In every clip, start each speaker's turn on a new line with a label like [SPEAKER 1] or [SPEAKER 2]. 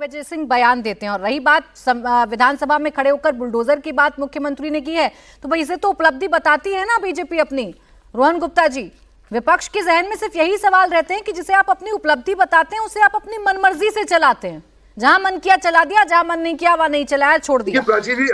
[SPEAKER 1] दिग्विजय सिंह बयान देते हैं। और रही बात विधानसभा में खड़े होकर बुलडोजर की बात मुख्यमंत्री ने की है, तो भाई इसे तो उपलब्धि बताती है ना बीजेपी अपनी। रोहन गुप्ता जी, विपक्ष के जहन में सिर्फ यही सवाल रहते हैं कि जिसे आप अपनी उपलब्धि बताते हैं उसे आप अपनी मनमर्जी से चलाते हैं। जहां मन किया चला दिया, जहां मन नहीं किया वहां नहीं चलाया, छोड़ दिया।
[SPEAKER 2] प्राची जी,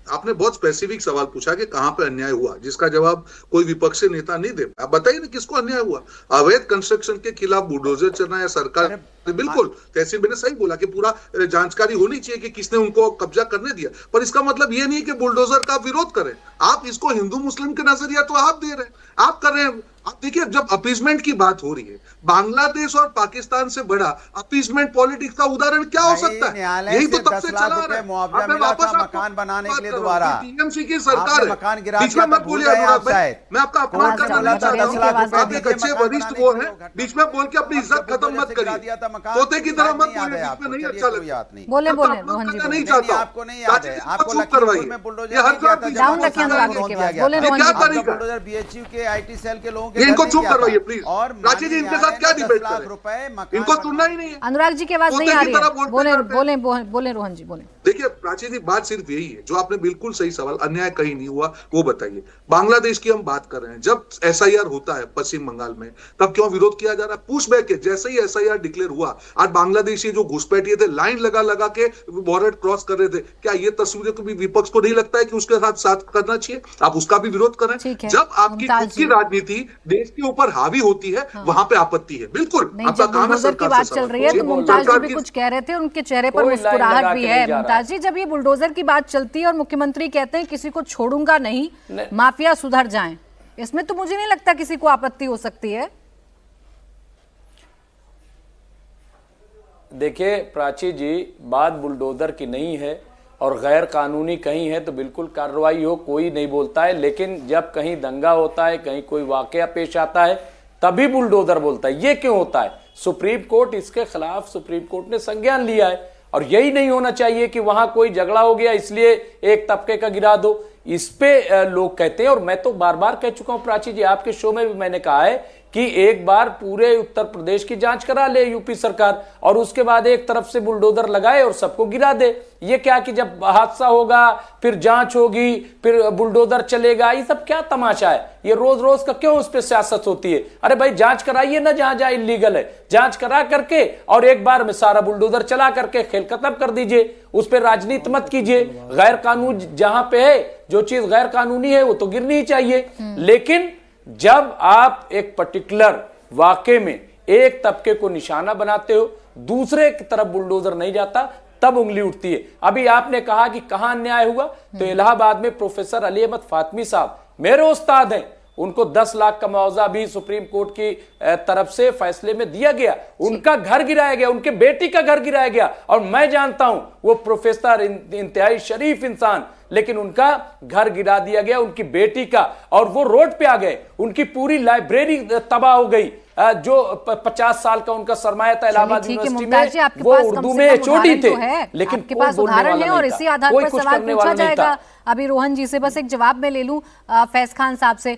[SPEAKER 2] आपने बहुत स्पेसिफिक सवाल पूछा कि कहां पे अन्याय हुआ, जिसका जवाब कोई विपक्षी नेता नहीं दे। आप बताइए ना किसको अन्याय हुआ। अवैध कंस्ट्रक्शन के खिलाफ बुलडोजर चलना या सरकार, बिल्कुल तहसील मैंने सही बोला कि पूरा जानकारी होनी चाहिए कि किसने उनको कब्जा करने दिया, पर इसका मतलब ये नहीं कि बुलडोजर का आप विरोध करें। आप इसको हिंदू मुस्लिम के नजरिया तो आप दे रहे हैं, आप कर रहे हैं। आप देखिए, जब अपीजमेंट की बात हो रही है, बांग्लादेश और पाकिस्तान से बड़ा अपीजमेंट पॉलिटिक्स का उदाहरण क्या हो सकता है? यही तो तब से चला रहा है।
[SPEAKER 3] वापस मकान बनाने के लिए दोबारा
[SPEAKER 2] टीएमसी की सरकार
[SPEAKER 3] मकान गिरा
[SPEAKER 2] बीच में मत बोलिए अनुराग भाई, मैं आपका अपमान करना नहीं चाहता हूं। आप एक अच्छे वरिष्ठ वो हैं, बीच में बोल के अपनी इज्जत खत्म मत करिए। तोते की तरह मत बोलिए, बीच में नहीं अच्छा लगता।
[SPEAKER 1] बोले रोहन जी,
[SPEAKER 2] नहीं चाहता।
[SPEAKER 3] आपको नहीं याद है? आपको
[SPEAKER 2] चुप करवाइए।
[SPEAKER 3] ये हर
[SPEAKER 2] क्या तरीका?
[SPEAKER 3] बीएचयू के आईटी सेल के लोगों
[SPEAKER 2] इनको चुप करवाइए प्लीज। और प्राची जी, इनके साथ क्या डिबेट करें? इनको सुनना ही नहीं है।
[SPEAKER 1] अनुराग जी की आवाज नहीं आ रही है। बोले रोहन जी, बोले।
[SPEAKER 2] देखिए प्राची जी, बात सिर्फ यही है, जो आपने बिल्कुल सही सवाल, अन्याय कहीं नहीं हुआ वो बताइए। बांग्लादेश की हम बात कर रहे हैं, जब एसआईआर होता है पश्चिम बंगाल में, तब क्यों विरोध किया जा रहा है? पूछ बैक के जैसे ही एसआईआर डिक्लेयर हुआ, आज बांग्लादेशी जो घुसपैठिए थे लाइन लगा लगा के बॉर्डर क्रॉस कर रहे थे। क्या ये तस्वीरें को भी विपक्ष को नहीं लगता है कि उसके साथ करना चाहिए? आप उसका भी विरोध करें। जब आपकी खुद की राजनीति देश के ऊपर हावी होती है, वहां पे आपत्ति है। बिल्कुल आपका काम है।
[SPEAKER 1] सरकार की बात चल रही है तो मुमताज जी भी कुछ कह रहे थे, उनके चेहरे पर मुस्कुराहट भी है। मुमताज जी, जब ये बुलडोजर की बात चलती है और मुख्यमंत्री कहते हैं किसी को छोड़ूंगा नहीं, माफिया सुधर जाएं, इसमें तो मुझे नहीं लगता किसी को आपत्ति हो सकती है।
[SPEAKER 4] देखिए प्राची जी, बात बुलडोजर की नहीं है और गैर कानूनी कहीं है तो बिल्कुल कार्रवाई हो, कोई नहीं बोलता है। लेकिन जब कहीं दंगा होता है, कहीं कोई वाकया पेश आता है, तभी बुलडोजर बोलता है। ये क्यों होता है? सुप्रीम कोर्ट इसके खिलाफ सुप्रीम कोर्ट ने संज्ञान लिया है और यही नहीं होना चाहिए कि वहां कोई झगड़ा हो गया इसलिए एक तबके का गिरा दो। इस पे लोग कहते हैं, और मैं तो बार बार कह चुका हूं प्राची जी, आपके शो में भी मैंने कहा है कि एक बार पूरे उत्तर प्रदेश की जांच करा ले यूपी सरकार और उसके बाद एक तरफ से बुलडोजर लगाए और सबको गिरा दे। ये क्या कि जब हादसा होगा फिर जांच होगी फिर बुलडोजर चलेगा, ये सब क्या तमाशा है? ये रोज रोज का क्यों उस पर सियासत होती है? अरे भाई जांच कराइए ना, जहां जहां इलीगल है जांच करा करके और एक बार में सारा बुलडोजर चला करके खेल खत्म कर दीजिए। उस पर राजनीति मत कीजिए। गैर कानून जहां पे है, जो चीज गैर कानूनी है वो तो गिरनी ही चाहिए। लेकिन जब आप एक पर्टिकुलर वाकये में एक तबके को निशाना बनाते हो, दूसरे की तरफ बुलडोजर नहीं जाता, तब उंगली उठती है। अभी आपने कहा कि कहां अन्याय हुआ, तो इलाहाबाद में प्रोफेसर अली अहमद फातमी साहब मेरे उस्ताद हैं, उनको 10 लाख का मुआवजा भी सुप्रीम कोर्ट की तरफ से फैसले में दिया गया। उनका घर गिराया गया, उनके बेटी का घर गिराया गया। और मैं जानता हूं वो प्रोफेसर इंतहाई शरीफ इंसान, लेकिन उनका घर गिरा दिया गया, उनकी बेटी का, और वो रोड पे आ गए। उनकी पूरी लाइब्रेरी तबाह हो गई। जो 50 साल का उनका सरमाया था इलाहाबाद यूनिवर्सिटी में, वो उर्दू में चोटी थे, लेकिन
[SPEAKER 1] आपके पास उदाहरण है और इसी आधार पर सवाल पूछा जाएगा। अभी रोहन जी से बस एक जवाब में ले लूं, फैज खान साहब से।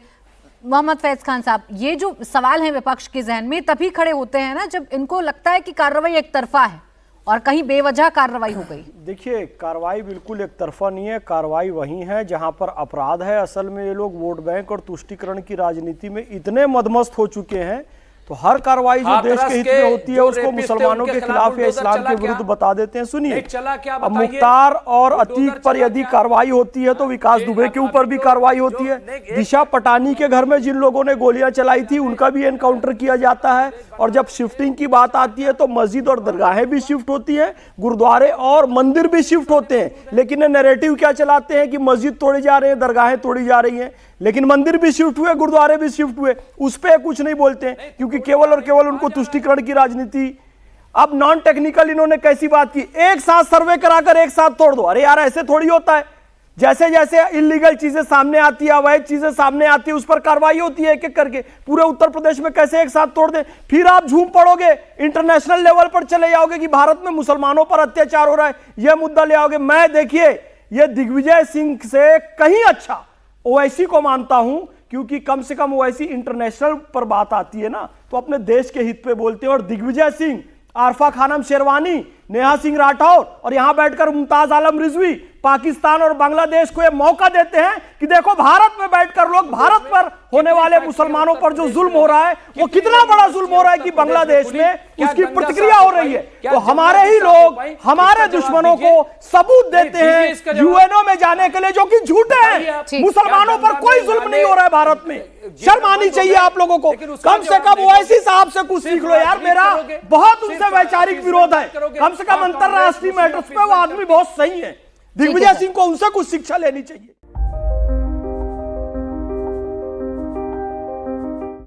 [SPEAKER 1] मोहम्मद फैज खान साहब, ये जो सवाल है विपक्ष के जहन में तभी खड़े होते हैं ना जब इनको लगता है कि कार्रवाई एक तरफा है और कहीं बेवजह कार्रवाई हो गई। देखिए,
[SPEAKER 5] कार्रवाई बिल्कुल एक तरफा नहीं है। कार्रवाई वहीं है जहां पर अपराध है। असल में ये लोग वोट बैंक और तुष्टीकरण की राजनीति में इतने मदमस्त हो चुके हैं, तो हर कार्रवाई जो देश के हित में होती है उसको मुसलमानों के खिलाफ या इस्लाम के विरुद्ध बता देते हैं। सुनिए, अब मुख्तार और अतीक पर यदि कार्रवाई होती है तो विकास दुबे के ऊपर भी कार्रवाई होती है। दिशा पटानी के घर में जिन लोगों ने गोलियां चलाई थी उनका भी एनकाउंटर किया जाता है। और जब शिफ्टिंग की बात आती है तो मस्जिद और दरगाहें भी शिफ्ट होती है, गुरुद्वारे और मंदिर भी शिफ्ट होते हैं। लेकिन ये नैरेटिव क्या चलाते हैं कि मस्जिद तोड़ी जा रही है, दरगाहें तोड़ी जा रही हैं, लेकिन मंदिर भी शिफ्ट हुए, गुरुद्वारे भी शिफ्ट हुए, उस पर कुछ नहीं बोलते क्योंकि केवल और केवल उनको तुष्टीकरण की राजनीति। अब नॉन टेक्निकल इन्होंने कैसी बात की, एक साथ सर्वे कराकर एक साथ तोड़ दो। अरे यार, ऐसे थोड़ी होता है। जैसे जैसे इलीगल चीजें सामने आती है, अवैध चीजें सामने आती है, उस पर कार्रवाई होती है एक एक करके। पूरे उत्तर प्रदेश में कैसे एक साथ तोड़ दे? फिर आप झूम पड़ोगे, इंटरनेशनल लेवल पर चले जाओगे कि भारत में मुसलमानों पर अत्याचार हो रहा है, यह मुद्दा ले आओगे। मैं देखिए, यह दिग्विजय सिंह से कहीं अच्छा ओवैसी को मानता हूं, क्योंकि कम से कम ओवैसी इंटरनेशनल पर बात आती है ना तो अपने देश के हित पे बोलते हैं। और दिग्विजय सिंह आरफा खानम शेरवानी, नेहा सिंह राठौर और यहां बैठकर मुमताज आलम रिजवी पाकिस्तान और बांग्लादेश को यह मौका देते हैं कि देखो भारत में बैठकर लोग भारत पर होने वाले मुसलमानों पर जो जुल्म हो रहा है वो कितना बड़ा जुल्म हो रहा है कि बांग्लादेश में उसकी प्रतिक्रिया हो रही है। तो हमारे ही लोग हमारे दुश्मनों को सबूत देते हैं यूएनओ में जाने के लिए, जो कि झूठे हैं। मुसलमानों पर कोई जुल्म नहीं हो रहा है भारत में। शर्म आनी चाहिए आप लोगों को। कम से कम ओवैसी साहब से कुछ सीख लो यार। मेरा बहुत उनसे वैचारिक विरोध है, कम से कम अंतरराष्ट्रीय मैटर्स पे वो आदमी बहुत सही है। दिग्विजय सिंह को उनसे कुछ शिक्षा लेनी चाहिए।